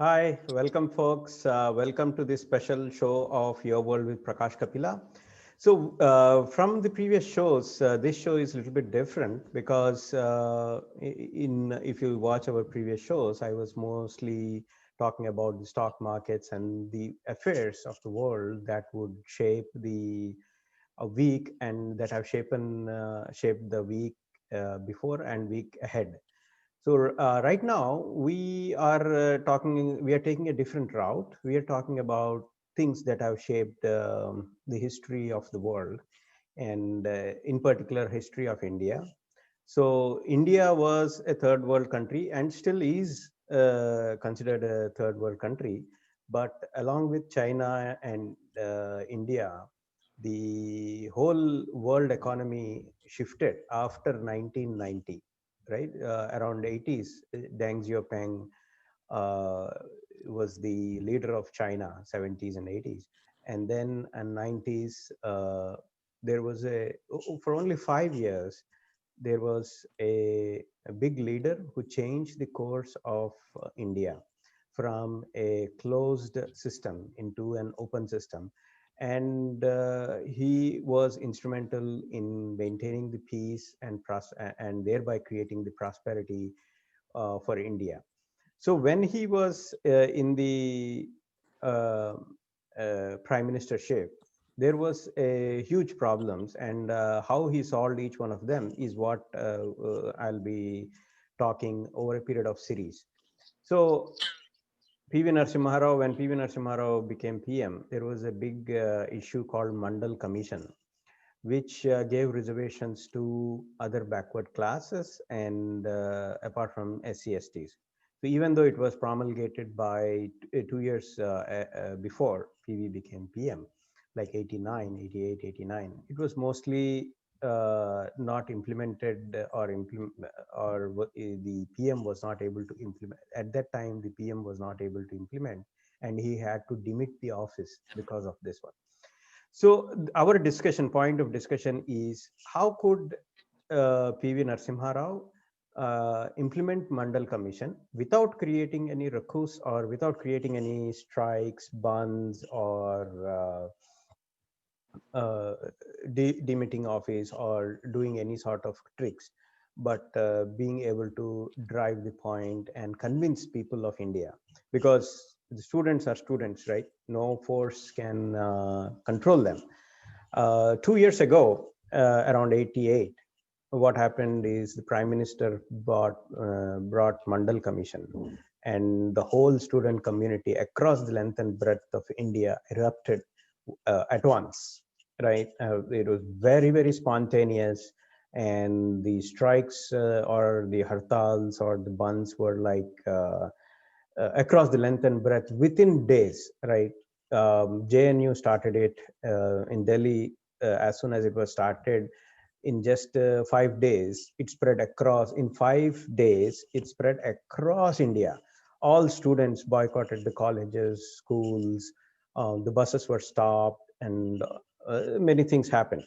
Hi, welcome folks. Welcome to this special show of Your World with Prakash Kapila. So from the previous shows, this show is a little bit different because if you watch our previous shows, I was mostly talking about the stock markets and the affairs of the world that would shape the week and that have shaped the week before and week ahead. So right now we are taking a different route. We are talking about things that have shaped the history of the world and in particular history of India. So India was a third world country and still is considered a third world country. But along with China and India, the whole world economy shifted after 1990, right? Around 80s, Deng Xiaoping uh, was the leader of China, 70s and 80s. And then in 90s, there was for only 5 years, there was a big leader who changed the course of India from a closed system into an open system. And he was instrumental in maintaining the peace and thereby creating the prosperity for India. So when he was in the uh, prime ministership, there was a huge problems, and how he solved each one of them is what I'll be talking over a period of series. So PV Narasimha Rao, when PV Narasimha Rao became PM, there was a big issue called Mandal Commission, which gave reservations to other backward classes and apart from SC/STs. So even though it was promulgated by 2 years before PV became PM, like 89, 88, 89, it was mostly not implemented the PM was not able to implement. At that time, the PM was not able to implement and he had to demit the office because of this one. So our discussion point of discussion is how could PV Narasimha Rao implement Mandal Commission without creating any ruckus or without creating any strikes, bunds, or demitting office or doing any sort of tricks, but being able to drive the point and convince people of India, because the students are students, right? No force can control them. 2 years ago, around 88, what happened is the prime minister brought Mandal Commission, and the whole student community across the length and breadth of India erupted at once, right? It was very, very spontaneous, and the strikes or the hartals or the bunds were like across the length and breadth within days, right? JNU started it in Delhi as soon as it was started. In just 5 days, it spread across. In 5 days, it spread across India. All students boycotted the colleges, schools. The buses were stopped, and many things happened.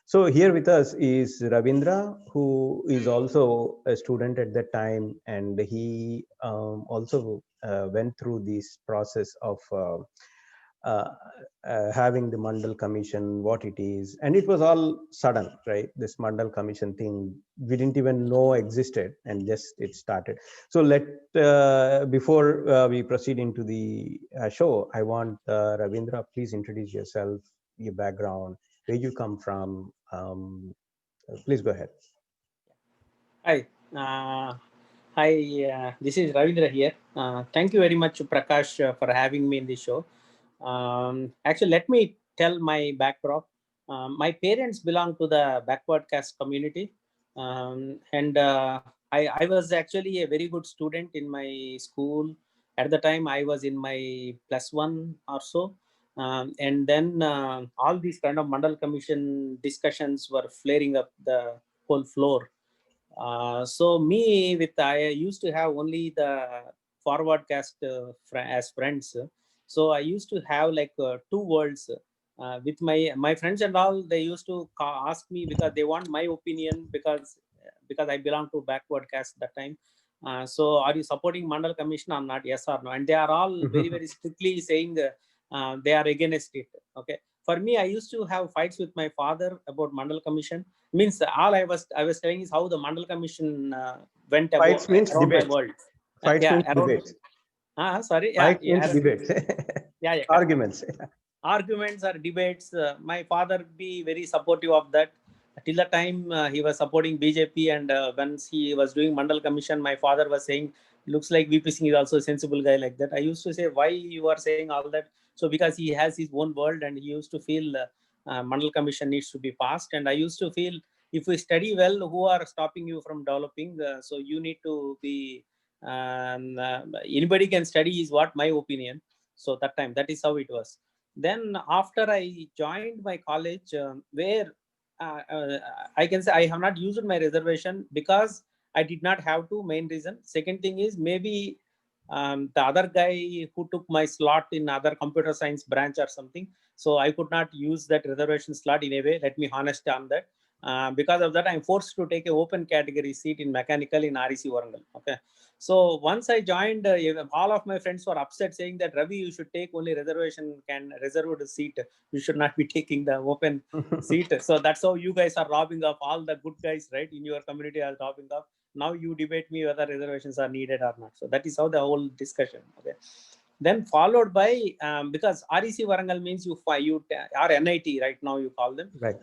So here with us is Ravindra, who is also a student at that time, and he also went through this process of uh, having the Mandal Commission, what it is, and it was all sudden, right? This Mandal Commission thing we didn't even know existed, and just it started. So before we proceed into the show, I want Ravindra, please introduce yourself, your background, where you come from. Please go ahead. Hi, uh, hi. This is Ravindra here. Thank you very much, Prakash, for having me in the show. Actually, let me tell my backdrop. My parents belong to the backward caste community, and I was actually a very good student in my school. At the time, I was in my plus one or so. And then all these kind of Mandal Commission discussions were flaring up the whole floor. So me with I used to have only the forward cast as friends. So I used to have like two worlds with my friends and all. They used to ask me because they want my opinion because I belong to backward caste that time. So are you supporting Mandal Commission or not? Yes or no? And they are all very, very strictly saying they are against it. Okay. For me, I used to have fights with my father about Mandal Commission. Means all I was telling is how the Mandal Commission went Fights means around my debates. world. Fights Yeah, means around. debates. Sorry. Yeah, Fights means debates. yeah, yeah. Arguments. Arguments or debates. My father be very supportive of that. Till the time he was supporting BJP, and once he was doing Mandal Commission, my father was saying, "Looks like VP Singh is also a sensible guy like that." I used to say, "Why you are saying all that?" So because he has his own world, and he used to feel Mandal Commission needs to be passed. And I used to feel, if we study well, who are stopping you from developing? So you need to be. Anybody can study is what my opinion. So that time, that is how it was. Then after I joined my college, where I can say I have not used my reservation because I did not have to. Main reason. Second thing is maybe the other guy who took my slot in other computer science branch or something. So I could not use that reservation slot in a way. Let me honest on that. Because of that, I'm forced to take an open category seat in mechanical in REC Warangal. Okay. So once I joined, all of my friends were upset, saying that Ravi, you should take only reserved seat. You should not be taking the open seat. So that's how you guys are robbing off all the good guys, right? In your community are robbing off. Now you debate me whether reservations are needed or not. So that is how the whole discussion. Okay. Then followed by because REC Warangal means you are NIT right now you call them. Right.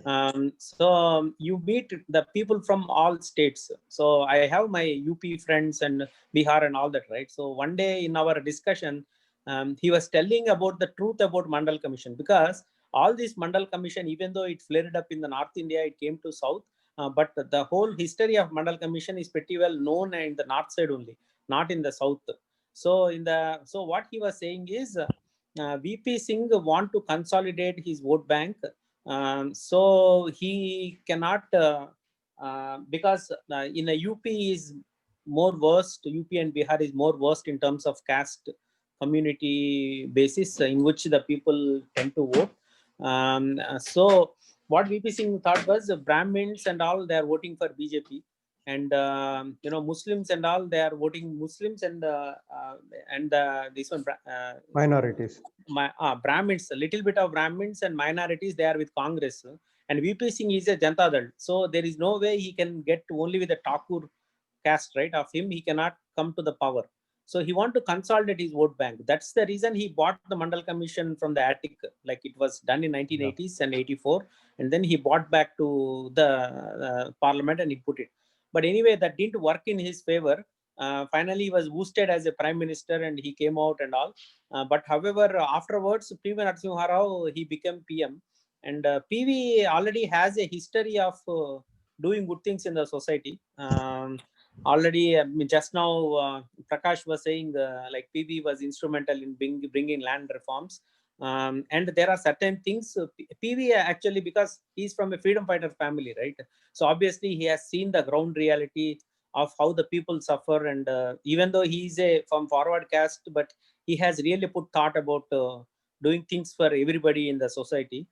So you meet the people from all states. So I have my UP friends and Bihar and all that, right? So one day in our discussion, he was telling about the truth about Mandal Commission, because all this Mandal Commission, even though it flared up in the North India, it came to South. But the whole history of Mandal Commission is pretty well known in the North side only, not in the South. So what he was saying is VP Singh want to consolidate his vote bank. So he cannot because in a UP is more worst. UP and Bihar is more worst in terms of caste community basis in which the people tend to vote. So what VP Singh thought was Brahmins and all, they are voting for BJP, and Muslims and all, they are voting Muslims, and this one Minorities. Brahmins, a little bit of Brahmins and minorities, they are with Congress, and VP Singh is a Janata Dal, so there is no way he can get only with the Thakur caste, right? Of him, he cannot come to the power. So he want to consolidate his vote bank. That's the reason he bought the Mandal Commission from the attic, like it was done in 1980s and 84, and then he bought back to the parliament and he put it. But anyway, that didn't work in his favor. Finally, he was boosted as a prime minister and he came out and all. But however, afterwards, PV Narasimha Rao, he became PM. And PV already has a history of doing good things in the society. Already, just now, Prakash was saying like PV was instrumental in bringing land reforms. And there are certain things, PV actually, because he's from a freedom fighter family, right? So obviously he has seen the ground reality of how the people suffer. And even though he's from forward caste, but he has really put thought about doing things for everybody in the society.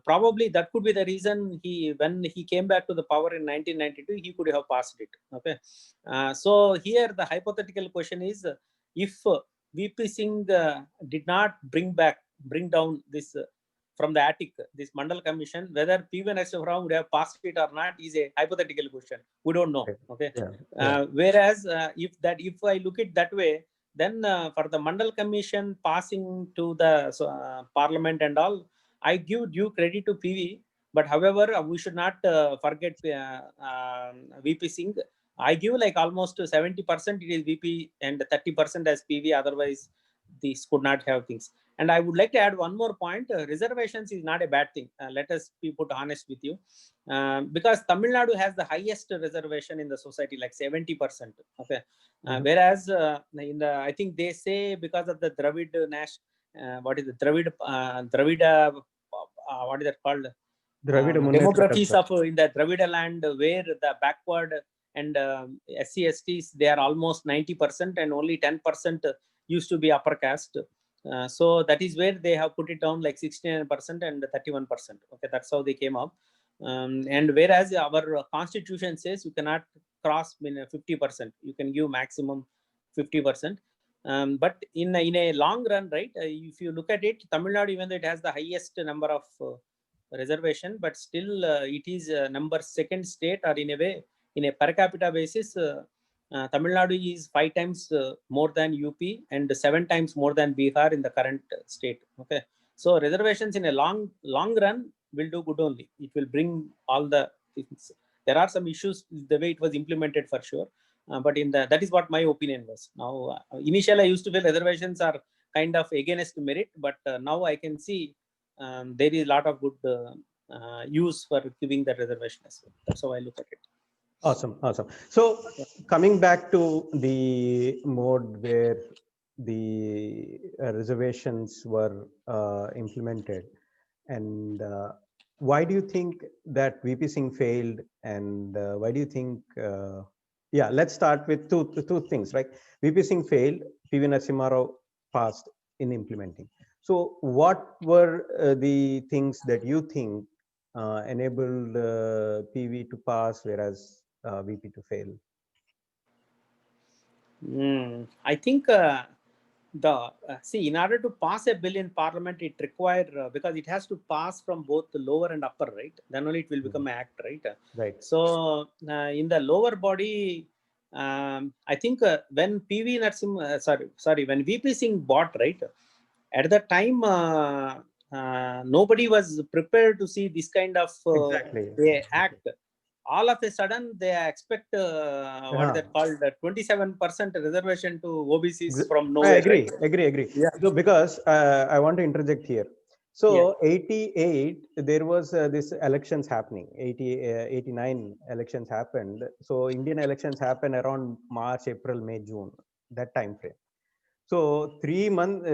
Probably that could be the reason when he came back to the power in 1992, he could have passed it. Okay. So here the hypothetical question is, if VP Singh did not bring down this from the attic, this Mandal Commission, whether PV Narasimha Rao would have passed it or not is a hypothetical question. We don't know. Okay. Yeah. Whereas if I look it that way, then for the Mandal Commission passing to the parliament and all, I give due credit to PV. But however, we should not forget VP Singh. I give like almost 70% it is VP and 30% as PV. Otherwise, these could not have things. And I would like to add one more point. Reservations is not a bad thing. Let us be put honest with you. Because Tamil Nadu has the highest reservation in the society, like 70%. Okay. Whereas I think they say because of the Dravid what is the Dravida, what is that called? Demographies of in the Dravida land, where the backward and SC STs, they are almost 90% and only 10% used to be upper caste. So that is where they have put it down like 69% and 31%. Okay, that's how they came up. And whereas our constitution says you cannot cross 50%. You can give maximum 50%. But in a long run, right, if you look at it, Tamil Nadu, even though it has the highest number of reservation, but still it is number second state, or in a way, in a per capita basis, Tamil Nadu is 5 times more than UP and 7 times more than Bihar in the current state. Okay, so reservations in a long run will do good only. It will bring all the things. There are some issues the way it was implemented for sure, but in the that is what my opinion was. Now, initially I used to feel reservations are kind of against merit, but now I can see there is a lot of good use for giving the reservation as well. That's how I look at it. Awesome. So coming back to the mode where the reservations were implemented, and why do you think that VP Singh failed, and why do you think yeah, let's start with two things, right? VP Singh failed, PV Narasimha Rao passed in implementing. So what were the things that you think enabled PV to pass, whereas VP to fail? I think see, in order to pass a bill in parliament, it requires because it has to pass from both the lower and upper, right? Then only it will become an act, right? Right. So in the lower body, I think when PV Narasimha, when VP Singh bought, right, at the time nobody was prepared to see this kind of act. All of a sudden they expect what is that called, 27% reservation to OBCs from nowhere. I agree. Yeah. So because I want to interject here. So 88, there was this elections happening. 89 elections happened. So Indian elections happened around March, April, May, June, that time frame. So 3 months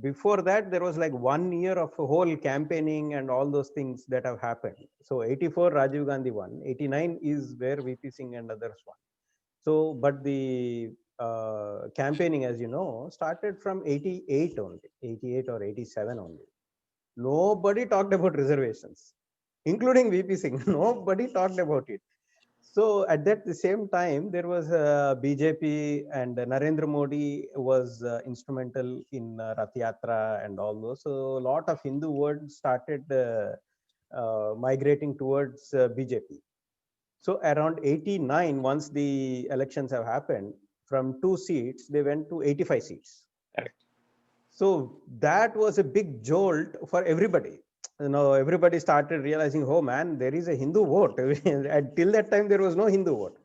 before that, there was like 1 year of a whole campaigning and all those things that have happened. So 84, Rajiv Gandhi won. 89 is where VP Singh and others won. So, but the campaigning, as you know, started from 88 only, 88 or 87 only. Nobody talked about reservations, including VP Singh. Nobody talked about it. So at that the same time, there was BJP, and Narendra Modi was instrumental in Rath Yatra and all those. So a lot of Hindu words started migrating towards BJP. So around 89, once the elections have happened, from 2 seats, they went to 85 seats. Correct. So that was a big jolt for everybody. Everybody started realizing, oh man, there is a Hindu vote. Until that time, there was no Hindu vote.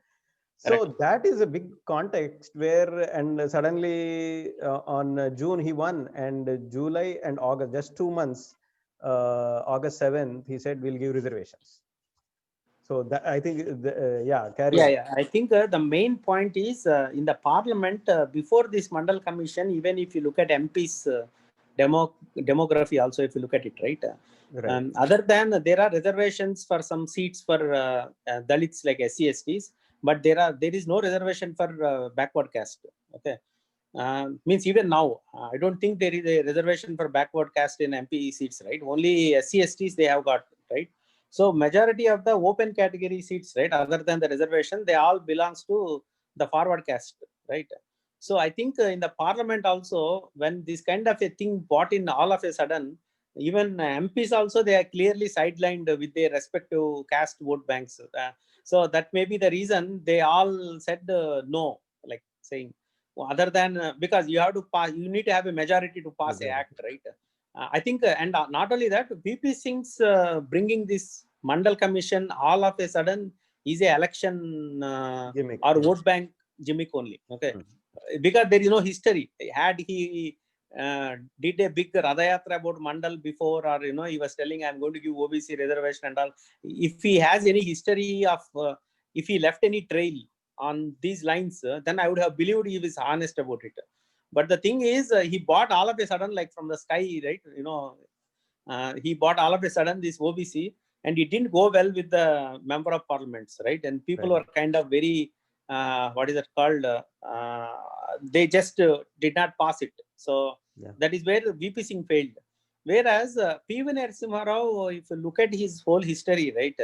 So Correct. that is a big context where, and suddenly on June he won, and July and August, just 2 months, August 7th, he said, we'll give reservations. So that, I think, carry on. I think the main point is in the parliament before this Mandal Commission, even if you look at MP's demography, also if you look at it, right? Other than there are reservations for some seats for Dalits like SC STs, but there is no reservation for backward caste. Okay. Means even now, I don't think there is a reservation for backward caste in MP seats, right? Only SC STs they have got, right? So majority of the open category seats, right, other than the reservation, they all belongs to the forward caste, right? So I think in the parliament also, when this kind of a thing brought in all of a sudden, even MPs also, they are clearly sidelined with their respective caste vote banks. So that may be the reason they all said no, like saying, other than because you have to pass, you need to have a majority to pass the act, right? I think, and not only that, VP Singh's bringing this Mandal Commission all of a sudden is a election or vote bank gimmick only. Okay, because there is no history. Had he did a big Ratha Yatra about Mandal before, or he was telling I'm going to give OBC reservation and all. If he has any history of, if he left any trail on these lines, then I would have believed he was honest about it. But the thing is, he bought all of a sudden, like from the sky, right? He bought all of a sudden this OBC, and it didn't go well with the member of parliaments, right? And people were kind of very, what is it called? They just did not pass it. So that is where VP Singh failed. Whereas PV Narasimha Rao, if you look at his whole history, right?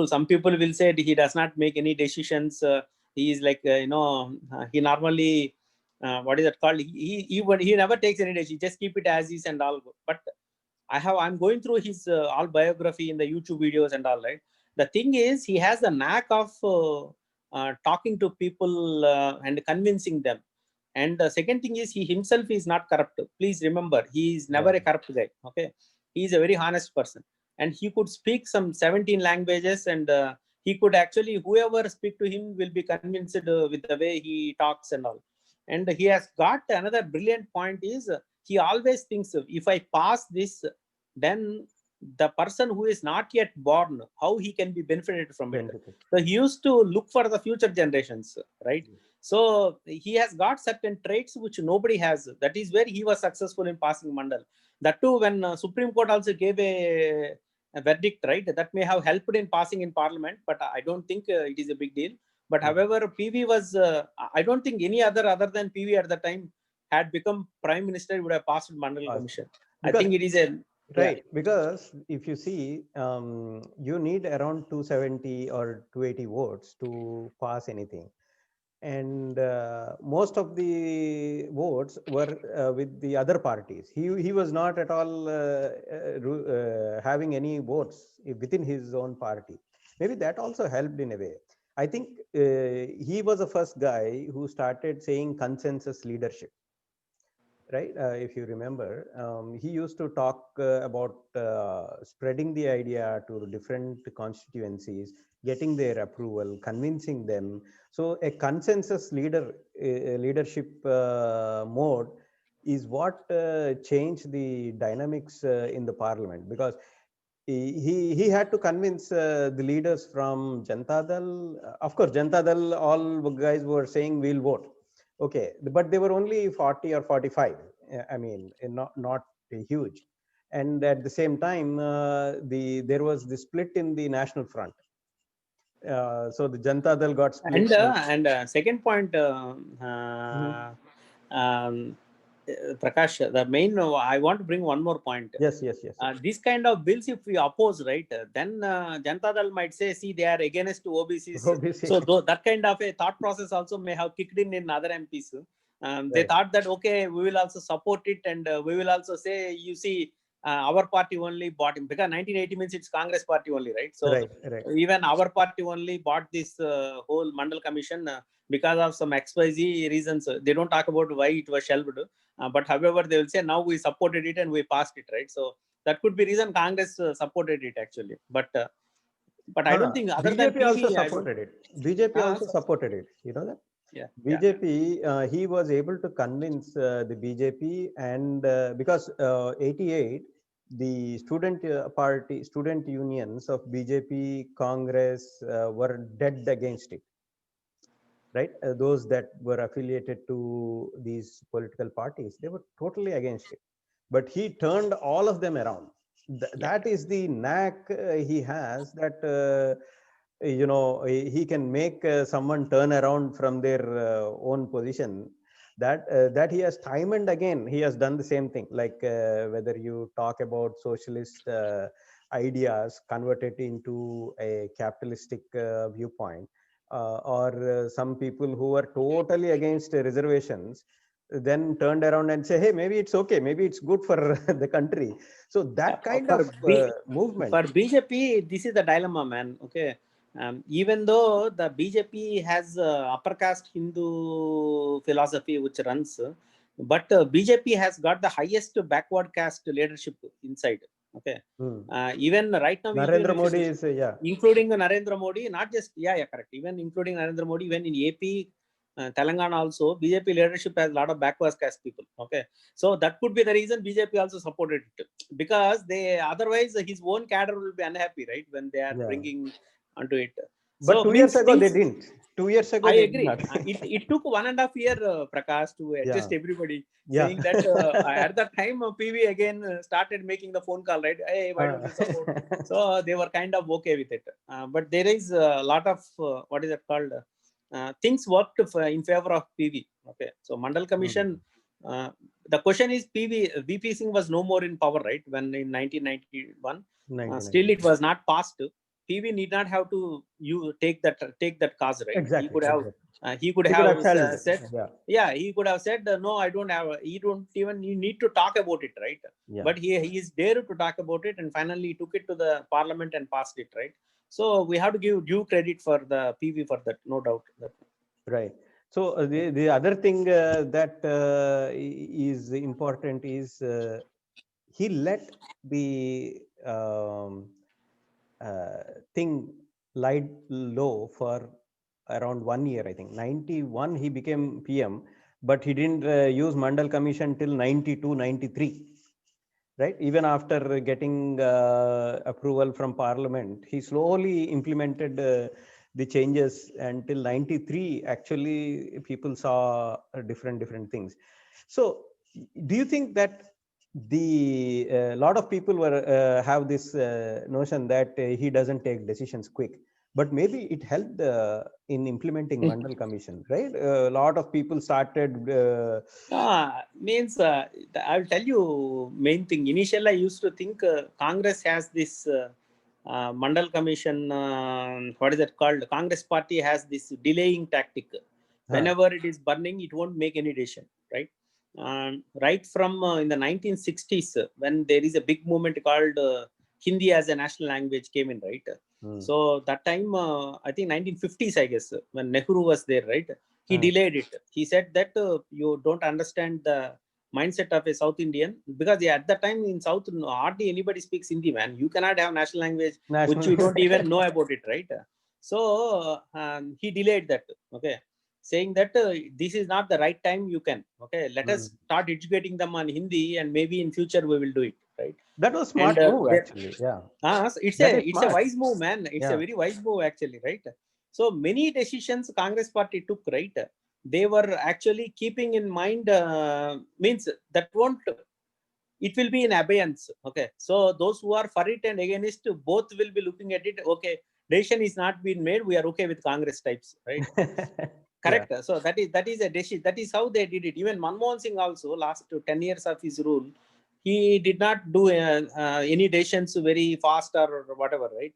some people will say he does not make any decisions. He is like, he normally, what is that called? He never takes any decision. He just keep it as is and all. But I'm going through his all biography in the YouTube videos and all, right? The thing is, he has the knack of talking to people and convincing them. And the second thing is, he himself is not corrupt. Please remember, he is never a corrupt guy. Okay, he is a very honest person, and he could speak some 17 languages, and he could actually, whoever speak to him will be convinced with the way he talks and all. And he has got another brilliant point is, he always thinks, if I pass this, then the person who is not yet born, how he can be benefited from it. So he used to look for the future generations, right? So he has got certain traits which nobody has. That is where he was successful in passing Mandal. That too, when Supreme Court also gave a verdict, right? That may have helped in passing in Parliament, but I don't think it is a big deal. But however, PV was, I don't think any other than PV at the time had become Prime Minister would have passed Mandal Commission. I think it is a right, because if you see, you need around 270 or 280 votes to pass anything, and most of the votes were with the other parties. He was not at all having any votes within his own party. Maybe that also helped in a way. I think he was the first guy who started saying consensus leadership, right? If you remember, he used to talk about spreading the idea to different constituencies, getting their approval, convincing them. So a consensus leadership mode is what changed the dynamics in the parliament, because he had to convince the leaders from Janata Dal. Of course, Janata Dal, all guys were saying we'll vote. Okay, but they were only 40 or 45. I mean, not huge. And at the same time, there was the split in the National Front. So the Janata Dal got split. And second point, Prakash, the main, I want to bring one more point. Yes. This kind of bills, if we oppose, right, then Janata Dal might say, see, they are against OBCs. So that kind of a thought process also may have kicked in other MPs. They thought that, okay, we will also support it, and we will also say, you see, our party only bought him, because 1980 means it's Congress party only, right? So even our party only bought this whole Mandal Commission because of some XYZ reasons. They don't talk about why it was shelved, but however, they will say now we supported it and we passed it, right? So that could be reason Congress supported it actually, but I don't think other than PV, also supported it. BJP also supported it. You know that? Yeah. BJP, he was able to convince the BJP, and because 88, the student unions of BJP, Congress were dead against it, right? Those that were affiliated to these political parties, they were totally against it. But he turned all of them around. That is the knack he has, that he can make someone turn around from their own position. That he has time and again he has done the same thing, like whether you talk about socialist ideas converted into a capitalistic viewpoint, or some people who are totally against reservations then turned around and say, hey, maybe it's okay, maybe it's good for the country. So that kind of movement. For BJP, this is the dilemma, man. Okay. Even though the BJP has upper caste Hindu philosophy which runs, but BJP has got the highest backward caste leadership inside. Okay. Even right now, Narendra Modi is, including Narendra Modi, not just, correct. Even including Narendra Modi, even in AP, Telangana also, BJP leadership has a lot of backward caste people. Okay. So that could be the reason BJP also supported it, because otherwise his own cadre will be unhappy, right? When they are bringing onto it. But so 2 years ago they didn't. 2 years ago I they agree. It took 1.5 years, Prakash, to adjust everybody. Saying that at that time PV again started making the phone call, right? Hey, why don't you support? So they were kind of okay with it. But there is a lot of what is it called? Things worked in favor of PV. Okay, so Mandal Commission. The question is, VP Singh was no more in power, right? When in 1991, still it was not passed. PV need not have to take that cause, right? Exactly. He could have He could have shelved. said, Yeah. he could have said, no, I don't have. You need to talk about it, right? Yeah. But he is dared to talk about it, and finally he took it to the parliament and passed it, right? So we have to give due credit for the PV for that, no doubt. Right. So the other thing that is important is he let the thing lie low for around 1 year. I think 91 he became PM, but he didn't use Mandal Commission till 92, 93. Right? Even after getting approval from Parliament, he slowly implemented the changes until 93. Actually, people saw different things. So, do you think that the lot of people were have this notion that he doesn't take decisions quick, but maybe it helped in implementing Mandal Commission, right? A lot of people started. Means I'll tell you main thing. Initially, I used to think Congress has this Mandal Commission. What is it called? Congress party has this delaying tactic. Whenever it is burning, it won't make any decision, right? Right from in the 1960s, when there is a big movement called Hindi as a national language came in, right? So that time, I think 1950s, I guess, when Nehru was there, right? He delayed it. He said that you don't understand the mindset of a South Indian, because at that time in South, hardly anybody speaks Hindi, man. You cannot have national language which you don't even know about it, right? So he delayed that, okay, saying that this is not the right time. You can, okay, let us start educating them on Hindi, and maybe in future we will do it, right? That was smart move, actually. Yeah. It's a wise move, man. It's a very wise move, actually, right? So many decisions Congress party took, right? They were actually keeping in mind, means that won't, it will be in abeyance. Okay. So those who are for it and against, both will be looking at it. Okay. Decision is not being made. We are okay with Congress types, right? Correct. So that is a decision. That is how they did it. Even Manmohan Singh also, last 10 years of his rule, he did not do any decisions very fast or whatever, right?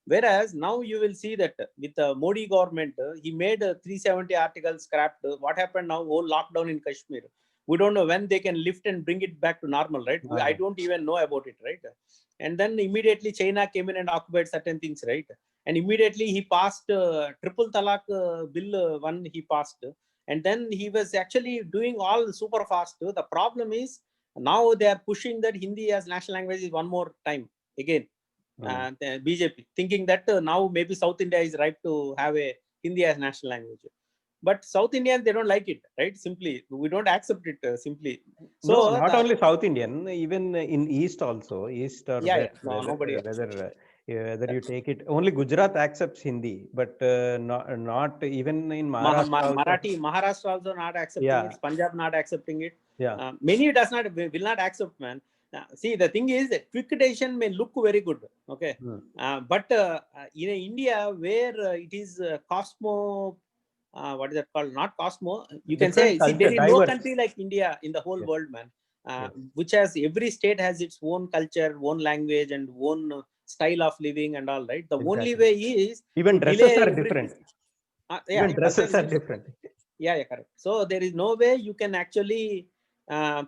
Whereas now you will see that with the Modi government, he made 370 articles scrapped. What happened now? Whole lockdown in Kashmir. We don't know when they can lift and bring it back to normal, right? I don't even know about it, right? And then immediately China came in and occupied certain things, right? And immediately he passed triple talaq bill one he passed. And then he was actually doing all super fast. The problem is now they are pushing that Hindi as national language is one more time again. The BJP thinking that now maybe South India is right to have a Hindi as national language. But South Indians, they don't like it, right? Simply, we don't accept it simply. So no, not only South Indian, even in East also, East or West, no, whether you take it, only Gujarat accepts Hindi, but not even in Maharashtra. Maharashtra also not accepting it. Punjab not accepting it. Many does not will not accept, man. See, the thing is that quick decision may look very good, okay, but in India where it is Cosmo. What is that called? Not Cosmo. You can say, see, there is no country like India in the whole world, man. Which has, every state has its own culture, own language, and own style of living and all, right? The only way is even dresses are different. Even dresses are different. Yeah, correct. So there is no way you can actually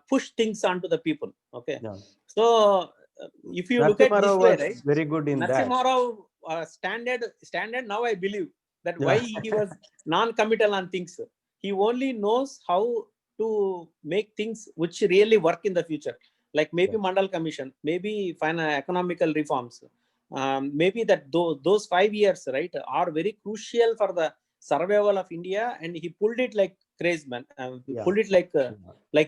push things onto the people. Okay. So if you look at this way, right? Very good in Narasimha Rao standard. Now I believe that why he was non-committal on things. He only knows how to make things which really work in the future, like maybe Mandal Commission, maybe economical reforms, maybe that those 5 years, right, are very crucial for the survival of India, and he pulled it like crazy, man. Pulled it like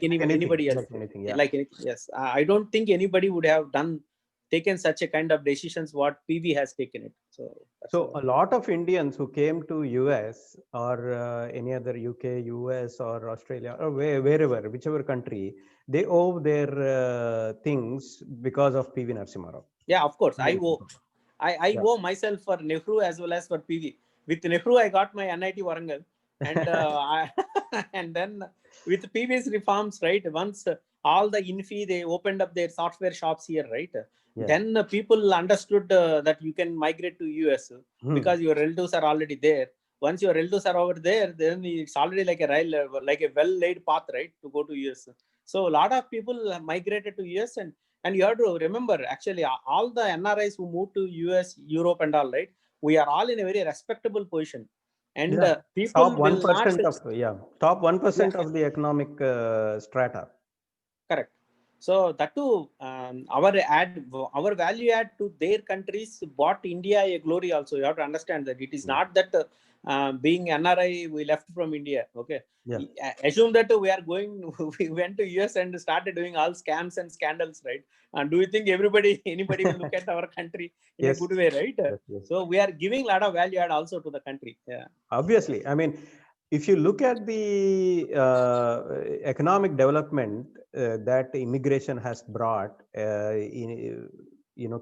anybody else, like anything. Yes, I don't think anybody would have taken such a kind of decisions what PV has taken it. So a lot of Indians who came to US or any other UK, US or Australia or wherever, whichever country, they owe their things because of PV Narasimha Rao. Yeah, of course. I owe myself for Nehru as well as for PV. With Nehru, I got my NIT Warangal, and and then with PV's reforms, right? Once all the Infi, they opened up their software shops here, right? Yeah. Then people understood that you can migrate to US because your relatives are already there. Once your relatives are over there, then it's already like a like a well-laid path, right, to go to US. So a lot of people migrated to US, and you have to remember, actually, all the NRIs who moved to US, Europe, and all, right, we are all in a very respectable position, and Yeah. people Top will not. 1% of, top 1% Yeah, of the economic strata. correct. So that too, our value add to their countries bought India a glory. Also, you have to understand that it is not that being NRI we left from India. Okay, Yeah. Assume that we are going. We went to US and started doing all scams and scandals, right? And do you think anybody will look at our country in a Yes. good way, right? Yes, yes. So we are giving a lot of value add also to the country. Yeah. Obviously, I mean, if you look at the economic development that immigration has brought,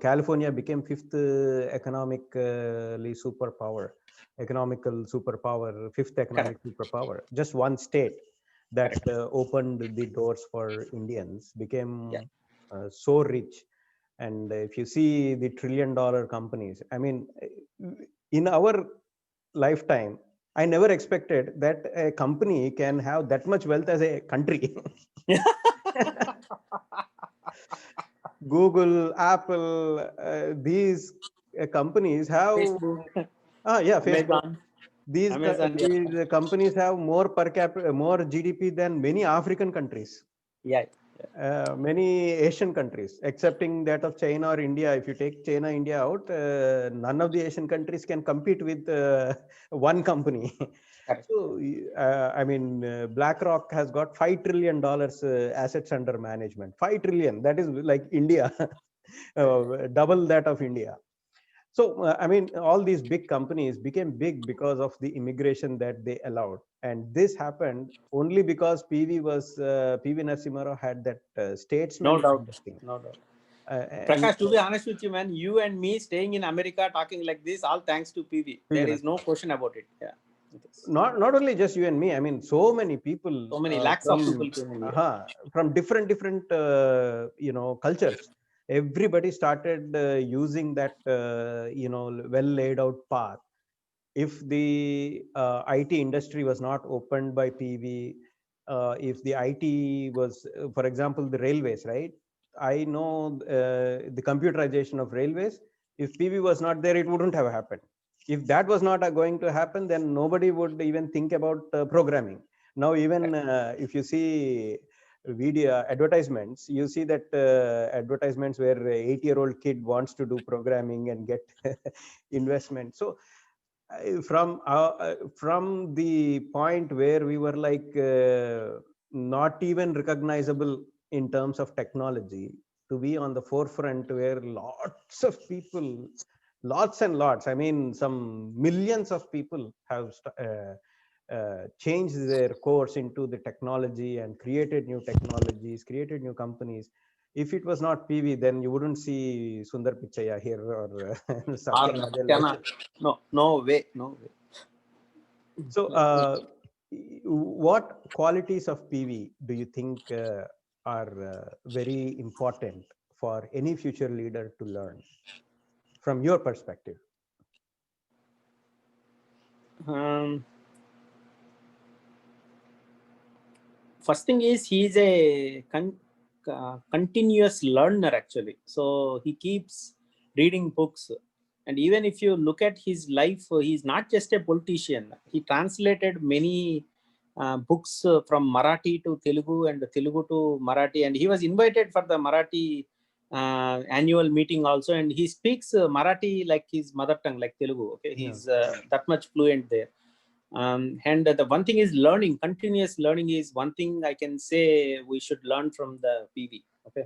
California became fifth economical superpower, fifth economic superpower. Just one state that opened the doors for Indians became so rich. And if you see the trillion-dollar companies, I mean, in our lifetime, I never expected that a company can have that much wealth as a country. Google, Apple, these companies have, Facebook, Facebook. Amazon, These Amazon. Yeah. these companies have more per capita, more GDP than many African countries. Yeah. Many Asian countries, excepting that of China or India. If you take China, India out, none of the Asian countries can compete with one company. So, I mean, BlackRock has got $5 trillion assets under management. 5 trillion. That is like India, double that of India. So, I mean, all these big companies became big because of the immigration that they allowed. And this happened only because PV Narasimha Rao had that statesman. No doubt. No doubt. Prakash, to be honest with you, man, you and me staying in America talking like this, all thanks to PV. There is no question about it. Yeah. Not only just you and me. I mean, so many people. So many lakhs of people came in here. From different cultures. Everybody started using that well laid out path. If the IT industry was not opened by PV, if the IT was, for example, the railways, right? I know the computerization of railways. If PV was not there, it wouldn't have happened. If that was not going to happen, then nobody would even think about programming. Now, even if you see video advertisements, you see that advertisements where an 8-year-old kid wants to do programming and get investment. So from the point where we were like not even recognizable in terms of technology, to be on the forefront where lots of people, lots and lots, I mean, some millions of people have changed their course into the technology and created new technologies, created new companies. If it was not PV, then you wouldn't see Sundar Pichaya here or Satya Nadella. No way. So, what qualities of PV do you think are very important for any future leader to learn from your perspective? First thing is he's a continuous learner, actually. So he keeps reading books. And even if you look at his life, he's not just a politician. He translated many books from Marathi to Telugu and Telugu to Marathi. And he was invited for the Marathi annual meeting also. And he speaks Marathi like his mother tongue, like Telugu. Okay, he's that much fluent there. And the one thing is learning. Continuous learning is one thing I can say we should learn from the PV. Okay.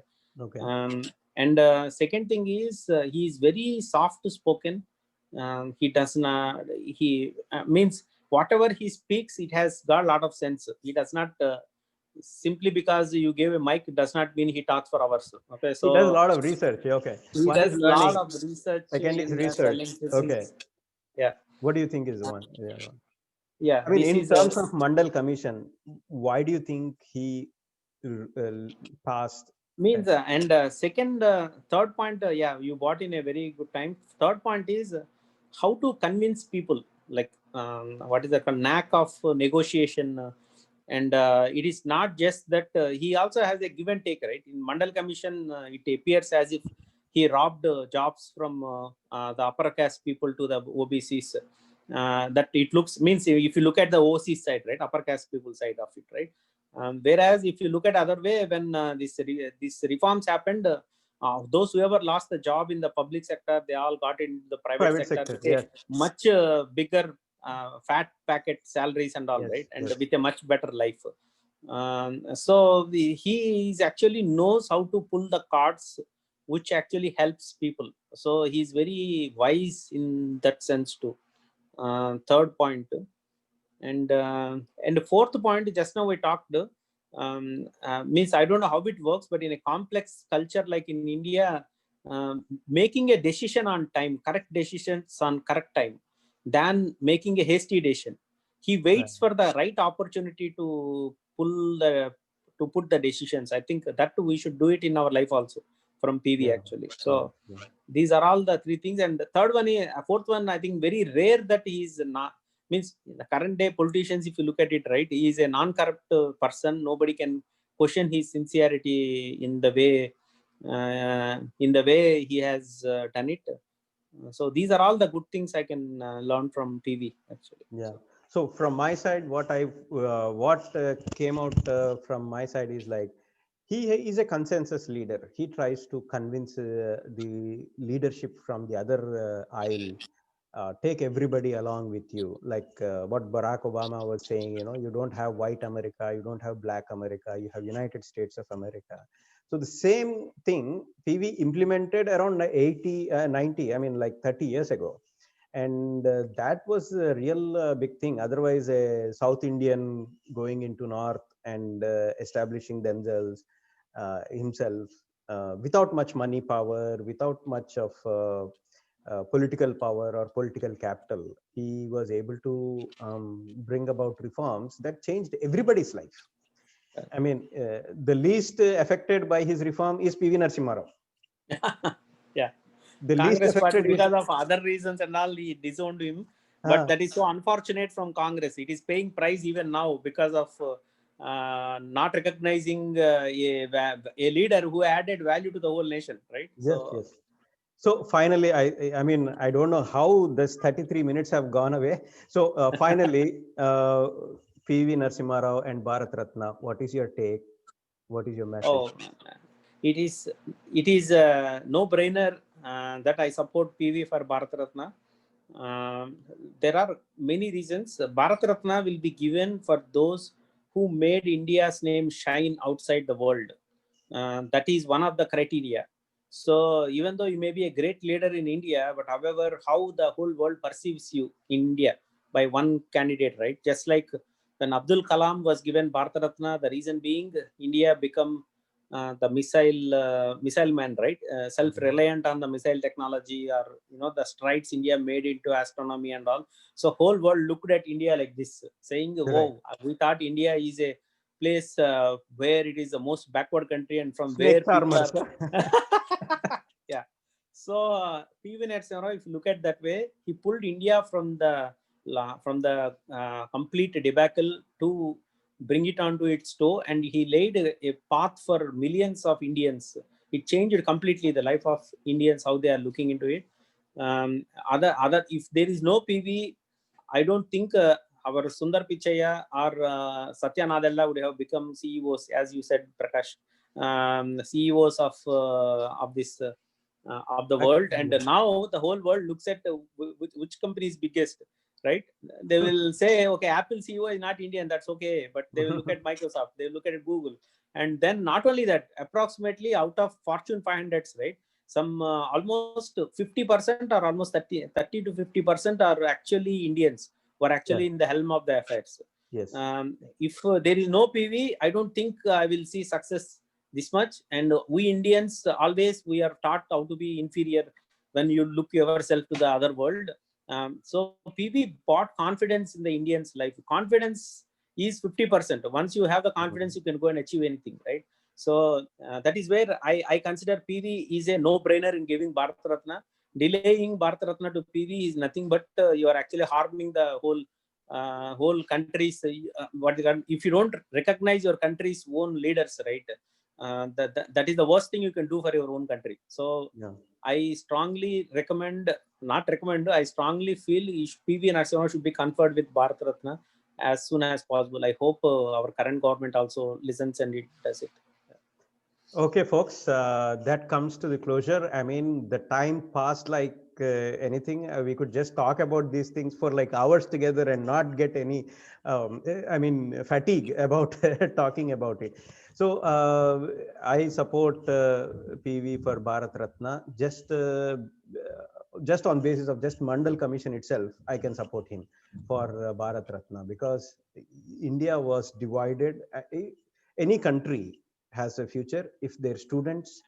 And second thing is he is very soft spoken. He does not. He means whatever he speaks, it has got a lot of sense. He does not. Simply because you gave a mic does not mean he talks for hours. Okay, so he does a lot of research. Okay, he one does is a learning. lot of research. Second is research. Okay. Yeah. What do you think is the one? Yeah. I mean, in terms of Mandal Commission, why do you think he passed Means and second, third point, yeah, you bought in a very good time. Third point is how to convince people, like what is the knack of negotiation, and it is not just that he also has a give and take, right? In Mandal Commission, it appears as if he robbed jobs from the upper caste people to the OBCs. That it looks, means if you look at the OC side, right, upper caste people side of it, right? Whereas if you look at other way, when these reforms happened, those whoever lost the job in the public sector, they all got in the private sector with a Yes, much bigger fat packet salaries and all, yes, right, and yes. with a much better life. So he is actually knows how to pull the cards, which actually helps people. So he's very wise in that sense too. Third point. And the fourth point, just now we talked, means I don't know how it works, but in a complex culture like in India, making a decision on time, correct decisions on correct time, than making a hasty decision. He Right. waits for the right opportunity to put the decisions. I think that we should do it in our life also from PV Yeah, actually. yeah, So yeah. these are all the three things. And the third one is, fourth one, I think very rare that he is not, means in the current day politicians, if you look at it, right, he is a non-corrupt person. Nobody can question his sincerity in the way he has done it. So these are all the good things I can learn from PV actually. Yeah. So from my side, what came out from my side is like he is a consensus leader. He tries to convince the leadership from the other aisle, take everybody along with you. Like what Barack Obama was saying, you don't have white America, you don't have black America, you have United States of America. So the same thing PV implemented around 80, 90, I mean like 30 years ago. And that was a real big thing. Otherwise, a South Indian going into North and establishing themselves himself without much money power, without much of political power or political capital, he was able to bring about reforms that changed everybody's life. I mean, the least affected by his reform is PV Narasimha Rao. Yeah. The least Congress party, affected is because of other reasons and all, he disowned him. But that is so unfortunate from Congress. It is paying price even now because of not recognizing a leader who added value to the whole nation, right? yes, So yes. So finally, I mean, I don't know how this 33 minutes have gone away. So finally, PV Narasimha Rao and Bharat Ratna, what is your take? What is your message? oh, it is a no-brainer that I support PV for Bharat Ratna. There are many reasons. Bharat Ratna will be given for those who made India's name shine outside the world. That is one of the criteria. So even though you may be a great leader in India, but however, how the whole world perceives you in India by one candidate, right? Just like when Abdul Kalam was given Bharat Ratna, the reason being India become the missile man, right? Self-reliant on the missile technology, or the strides India made into astronomy and all. So whole world looked at India like this, saying, Right. "Whoa, we thought India is a place where it is the most backward country and from where Snake people farmers. are." Yeah. So PV Narasimha, if you look at that way, he pulled India from the complete debacle to bring it onto its toe, and he laid a path for millions of Indians. It changed completely the life of Indians, how they are looking into it. If there is no PV, I don't think our Sundar Pichaya or Satya Nadella would have become CEOs, as you said, Prakash, CEOs of this of the world. And Yes. now the whole world looks at which company is biggest, right? They will say, okay, Apple CEO is not Indian, that's okay, but they will look at Microsoft, they will look at Google, and then not only that, approximately out of Fortune 500s, right? Some almost 50% or almost 30 to 50% are actually Indians who are Yeah. actually in the helm of the affairs. Yes. If there is no PV, I don't think I will see success this much. And we Indians always we are taught how to be inferior when you look yourself to the other world. So PV bought confidence in the Indians' life. Confidence is 50%. Once you have the confidence, you can go and achieve anything, right? So that is where I consider PV is a no-brainer in giving Bharat Ratna. Delaying Bharat Ratna to PV is nothing but you are actually harming the whole country's if you don't recognize your country's own leaders, right? That is the worst thing you can do for your own country. So Yeah. I strongly I strongly feel PV Narasimha should be conferred with Bharat Ratna as soon as possible. I hope our current government also listens and it does it. Okay, folks, that comes to the closure. I mean, the time passed like anything. We could just talk about these things for like hours together and not get any, fatigue about talking about it. So I support PV for Bharat Ratna. Just on basis of just Mandal Commission itself, I can support him for Bharat Ratna, because India was divided. Any country has a future if their students,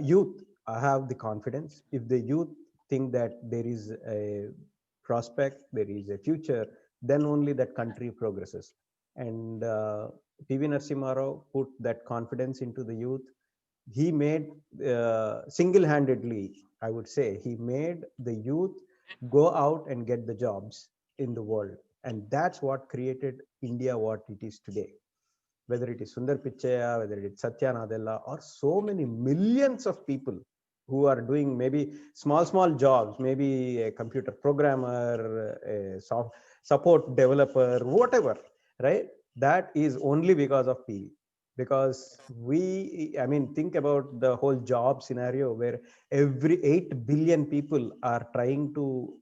youth, have the confidence. If the youth think that there is a prospect, there is a future, then only that country progresses. And PV Narasimha Rao put that confidence into the youth. He made single-handedly, I would say, he made the youth go out and get the jobs in the world, and that's what created India what it is today. Whether it is Sundar Pichai, whether it is Satya Nadella, or so many millions of people who are doing maybe small jobs, maybe a computer programmer, a support developer, whatever, right? That is only because of PV. Because think about the whole job scenario where every 8 billion people are trying to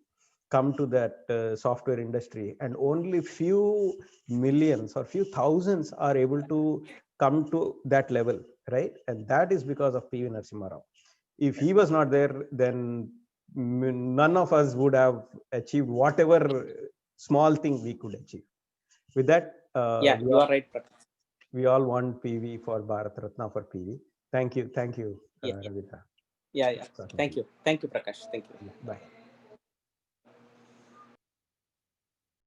come to that software industry, and only few millions or few thousands are able to come to that level, right? And that is because of PV Narasimha Rao. If he was not there, then none of us would have achieved whatever small thing we could achieve. With that, Yeah, you are right, Prakash. we all want PV for Bharat Ratna for PV. Thank you, Yeah, Ravitra. yeah. Thank you, Prakash. Thank you. Yeah, bye.